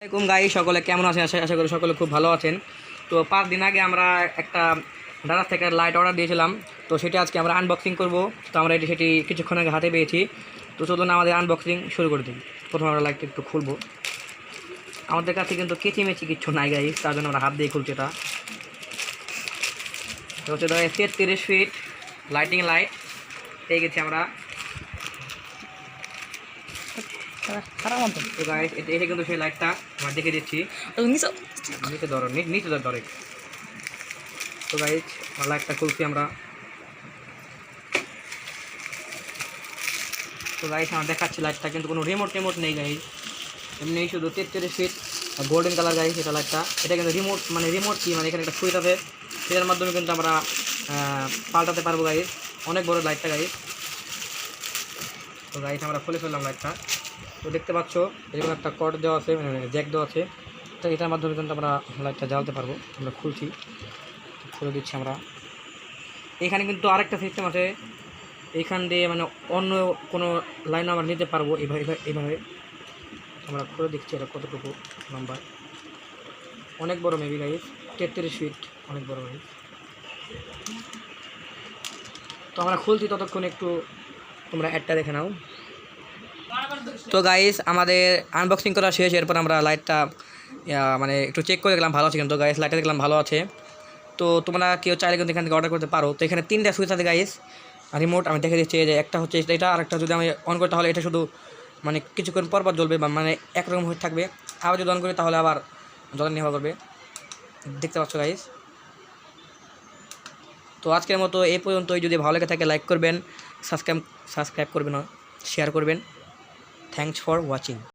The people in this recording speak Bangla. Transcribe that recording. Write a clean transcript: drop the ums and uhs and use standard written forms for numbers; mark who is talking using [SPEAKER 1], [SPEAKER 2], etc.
[SPEAKER 1] আসসালামাইকুম গাইস, সকলে কেমন আছেন? আশা করি সকলে খুব ভালো আছেন। তো 5 দিন আগে আমরা একটা দারাজ থেকে লাইট অর্ডার দিয়েছিলাম, তো সেটা আজকে আমরা আনবক্সিং করব। তো আমরা সেটি কিছুক্ষণ আগে হাতে পেয়েছি। তো চলুন আমাদের আনবক্সিং শুরু করে দিই। প্রথমে আমরা লাইটটা একটু খুলবো। আমাদের কাছে কিন্তু কেচিমেচি কিছু নাই গাইস, তার জন্য আমরা হাত দিয়ে খুলছি। এটা তো হচ্ছে 30 ফিট লাইটিং লাইট পেয়ে গেছি আমরা। তো গাইস এটা কিন্তু সেই লাইটটা আমরা দেখে দিচ্ছি। নিচে ধরে। তো গাইস লাইটটা খুলছি আমরা। তো গাইস আমরা দেখাচ্ছি লাইটটা, কিন্তু কোনো রিমোট নেই গাইস, এমনি শুধু 33 ফিট গোল্ডেন কালার গাইস এটা লাইটটা। এটা কিন্তু রিমোট কি এখানে একটা সুইচ আছে, সেটার মাধ্যমে কিন্তু আমরা পাল্টাতে পারবো গাইস। অনেক বড় লাইটটা গাইস। তো গাইস আমরা খুলে ফেললাম লাইটটা। তো দেখতে পাচ্ছ এরকম একটা কর্ড দেওয়া আছে, জ্যাক দেওয়া আছে। তো এটার মাধ্যমে কিন্তু আমরা লাইটটা জ্বালতে পারবো। আমরা খুলছি, খুলে দিচ্ছি আমরা। এখানে কিন্তু আরেকটা সিস্টেম আছে, এইখান দিয়ে অন্য কোনো লাইন আমরা নিতে পারবো। এইভাবে আমরা খুলে দিচ্ছি। এটা কতটুকু নাম্বার, অনেক বড় মেবি গাইস, 33 ফিট, অনেক বড় গাইস। তো আমরা খুলছি, ততক্ষণ একটু তোমরা অ্যাডটা দেখে নাও। তো গাইস আমাদের আনবক্সিং করা শেষ। এরপর আমরা লাইটটা একটু চেক করে দেখলাম ভালো আছে কিন্তু গাইস, লাইটটা দেখলাম ভালো আছে। তো তোমরা কেউ চাইলে কিন্তু এখান থেকে অর্ডার করতে পারো। তো এখানে 3টা সুইচ আছে গাইস, রিমোট আমি দেখে দিচ্ছি। যে একটা হচ্ছে এটা, আর একটা যদি আমি অন করি তাহলে এটা শুধু কিছুক্ষণ পর জ্বলবে, বা একরকম হয়ে থাকবে। আবার যদি অন করি তাহলে আবার জ্বলা নির্ভর করবে। দেখতে পাচ্ছ গাইস। তো আজকের মতো এই পর্যন্তই। যদি ভালো লেগে থাকে লাইক করবেন, সাবস্ক্রাইব করবেন, শেয়ার করবেন। Thanks for watching.